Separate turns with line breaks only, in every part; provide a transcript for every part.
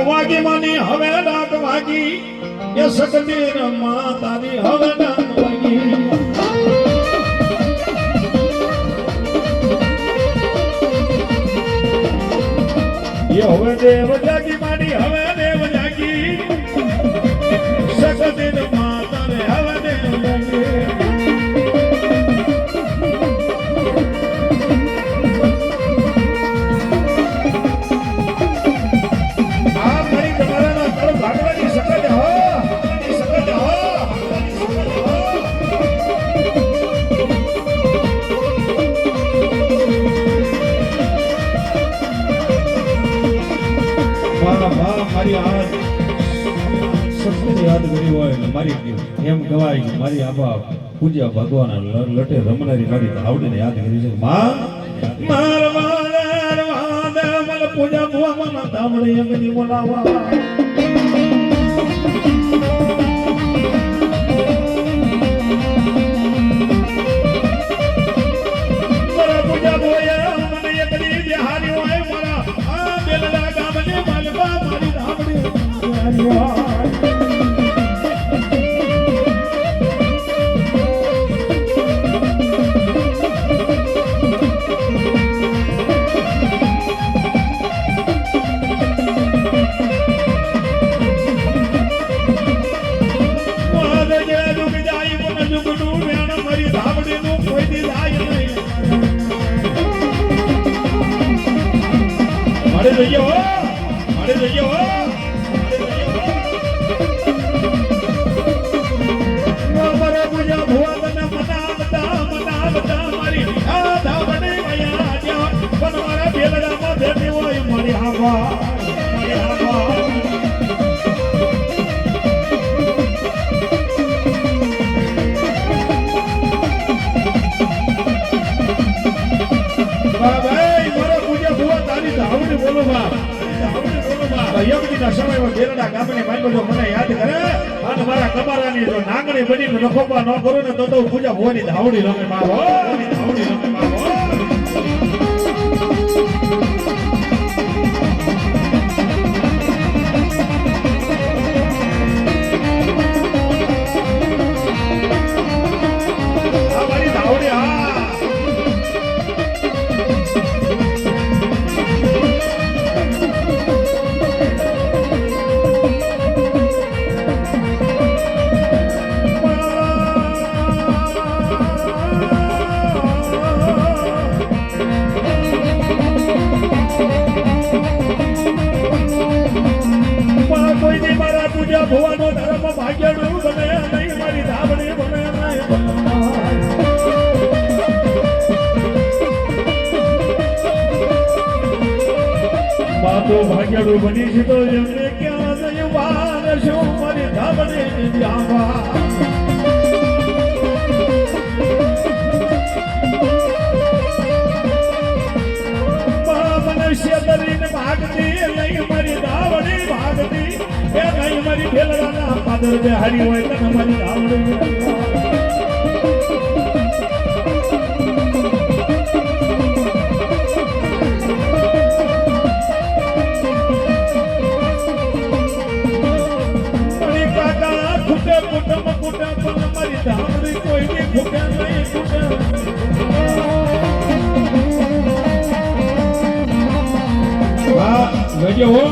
વાગી માની હવે ડાક વાગી એ સકતીર માં તારી હવે ડાક વાગી એ હવે દેવ જાગી માની હવે દેવ જાગી સકતીર માં તારે હવે દેવ જાગી યાદ કરી હોય મારી એમ કહેવાય મારી આબા પૂજ્ય ભગવાન લટે રમનારી મારી આવડીને યાદ કરી છે માં માર પૂજા ભગવાન ધામણી એમની બોલાવા નાગણી બની રખોપા ન કરો ને તો પૂજા ભવાની ધાવડી રમે બાબો ધાવડી રમે બાબો ભવાનો ધર્મ ભાગ્યનું બને નહીં મારી ધાવડી બને માતો ભાગ્યનું બની છે તો એમને ક્યાં જયું બાર શું મારી ધાવડી જાવા મનુષ્ય તરીને ભાગતી નહીં મારી ધાવડી ભાગતી એ નહીં મારી ભેલડાના પાદર બે હારી હોય તને મારી ધાવડી કાકા ખૂટે કુટુંબ ખૂટે પણ મારી ધાવડી કોઈની ખૂટે નહીં ખૂટે હો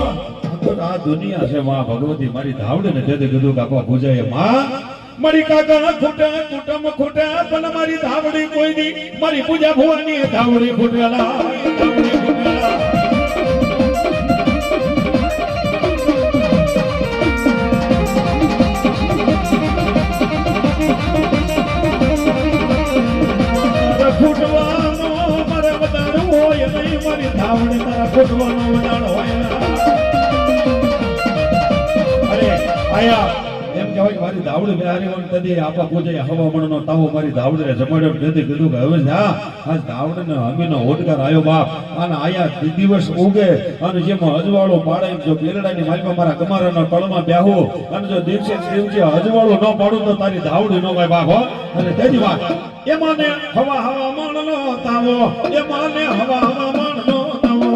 આ દુનિયા છે માં ભગવતી મારી ધાવડે ને તે કીધું કાકા પૂજાય માં મારી કાકા ખૂટે કુટુંબ ખૂટે પણ મારી ધાવડી કોઈ ની મારી પૂજા ભવાની ધાવડી ખૂટેલા ખૂટવાનો મારે વધારો હોય નહીં મારી ધાવડી તારા ખૂટવાનો વધારો હોય આયા એમ કહેવાય મારી ધાવડી બિહારી હોય તદી આપા પૂજાય હવામણનો તાવો મારી ધાવડીને જમાડ્યો નથી કીધું કે હવે જા આજ ધાવડીને અમીનો ઓડકાર આવ્યો બાપ અને આયા દિવસ ઉગે અને જેમાં અજવાળો પાડે જો બેલડાની માલમાં મારા કમારાના તળમાં બેહો અને જો દિવસે અજવાળો ન પાડું તો તારી ધાવડી નો ગાય બાપ હો અને તેની વાત એમાંને હવામણનો તાવો એમાંને હવામણનો તાવો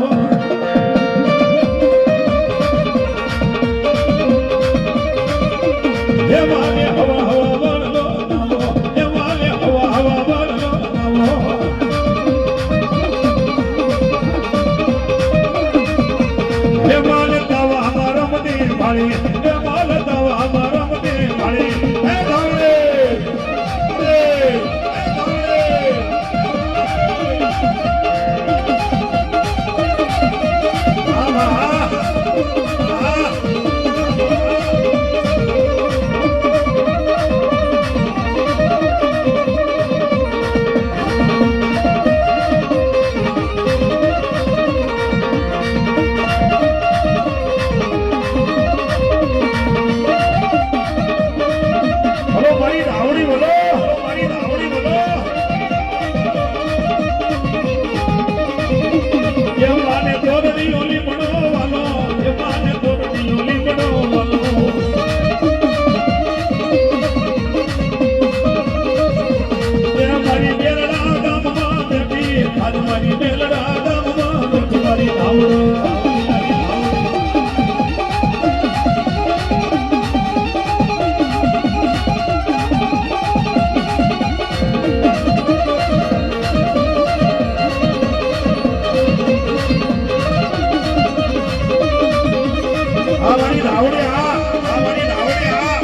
મારી દાવડે આ મારી દાવડે આ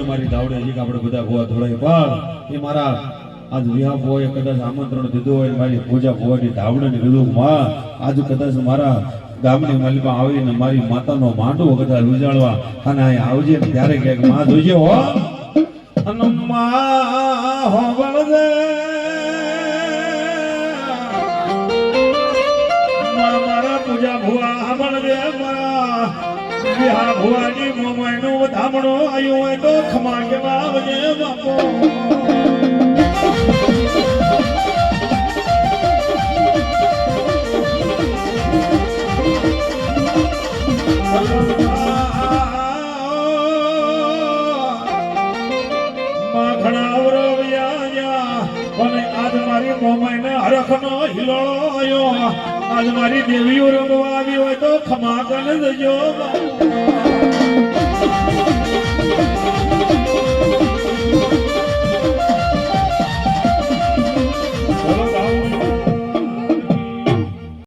મારી દાવડે હજી આપણે બધા ભોવા ધોળાય પણ એ મારા આજ વિહા ભોએ કદાચ આમંત્રણ દીધું હોય મારી પૂજા ભોવાની દાવડે ને કીધું માં આજ કદાચ મારા ગામની મલમાં આવીને મારી માતાનો માંડવો કદાચ ઉજાળવા અને અહીં આવજે ત્યારે ક્યાંક માં જોજે હો અને માં હો બળદે મારા પૂજા ભોવા બળદે મારા વિહા ભુવાની મોમાઈનો ધામણો આયો હોય તો ખમા કેવા આવજે બાપો માખણાવરો વ્યાયા અને આજ મારી મોમાઈને હરખનો હિલોળો આયો આજ મારી દેવીઓ રમવા આવી હોય તો ખમા કર દેજો બાપો